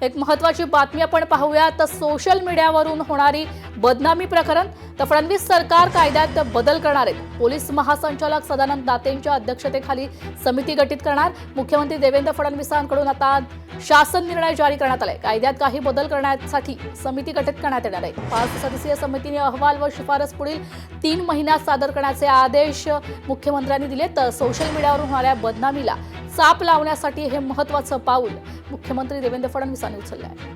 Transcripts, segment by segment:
एक महत्त्वाची बातमी आपण पाहूया तर सोशल मीडियावरून होणारी बदनामी प्रकरण तर फडणवीस सरकार कायद्यात बदल करणार आहे। पोलीस महासंचालक सदानंद दातेंच्या अध्यक्षतेखाली समिती गठीत करणार। मुख्यमंत्री देवेंद्र फडणवीसांकडून आता शासन निर्णय जारी करण्यात आलाय। कायद्यात काही बदल करण्यासाठी समिती गठीत करण्यात येणार आहे। 5 सदस्यीय समितीने अहवाल व शिफारस पुढील 3 महिन्यात सादर करण्याचे आदेश मुख्यमंत्र्यांनी दिले। तर सोशल मीडियावरून होणाऱ्या बदनामीला चाप लावण्यासाठी हे महत्त्वाचं पाऊल मुख्यमंत्री देवेंद्र फडणवीसांनी उचलले आहे।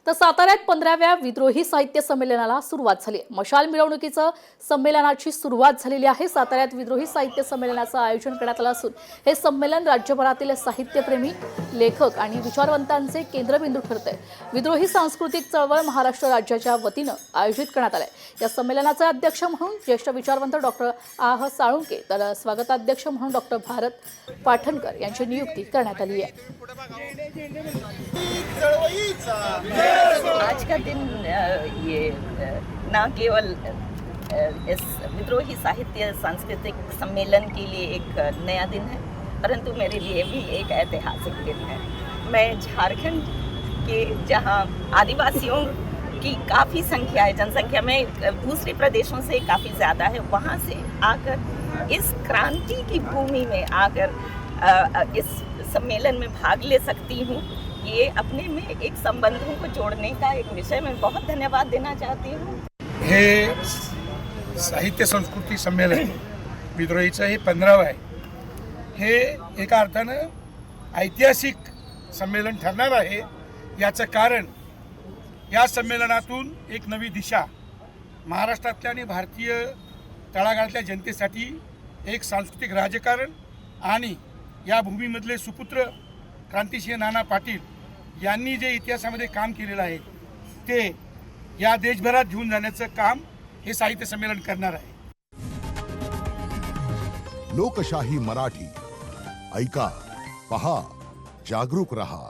तर साताऱ्यात 15व्या विद्रोही साहित्य संमेलनाला सुरुवात झाली आहे। मशाल मिरवणुकीचं संमेलनाची सुरुवात झालेली आहे। साताऱ्यात विद्रोही साहित्य संमेलनाचं आयोजन करण्यात आलं असून हे संमेलन राज्यभरातील साहित्यप्रेमी, लेखक आणि विचारवंतांचे केंद्रबिंदू ठरतंय। विद्रोही सांस्कृतिक चळवळ महाराष्ट्र राज्याच्या वतीनं आयोजित करण्यात आलंय। या संमेलनाचे अध्यक्ष म्हणून ज्येष्ठ विचारवंत डॉक्टर आह साळुंके तर स्वागताध्यक्ष म्हणून डॉक्टर भारत पाठणकर यांची नियुक्ती करण्यात आली आहे। आज का दिन ये न केवल इस विद्रोही साहित्य सांस्कृतिक सम्मेलन के लिए एक नया दिन है, परंतु मेरे लिए भी एक ऐतिहासिक दिन है। मैं झारखंड के जहां आदिवासियों की काफ़ी संख्या है, जनसंख्या में दूसरे प्रदेशों से काफ़ी ज़्यादा है, वहाँ से आकर इस क्रांति की भूमि में आकर इस सम्मेलन में भाग ले सकती हूँ। ये अपने में एक संबंधों को जोड़ने का एक विषय मैं बहुत धन्यवाद देना चाहती हूँ। हे साहित्य संस्कृती संमेलन विद्रोहीचं हे 15वं आहे। हे एका अर्थानं ऐतिहासिक संमेलन ठरणार आहे। याचं कारण या संमेलनातून एक नवी दिशा महाराष्ट्रातल्या आणि भारतीय तळागाळातल्या जनतेसाठी एक सांस्कृतिक राजकारण आणि या भूमीमधले सुपुत्र क्रांतिसिंह नाना पाटील यांनी जे इतिहासामध्ये काम केलेलं आहे ते या देशभरात घेऊन जाण्याचं काम हे साहित्य संमेलन करणार आहे। लोकशाही मराठी ऐका, पहा, जागरूक रहा।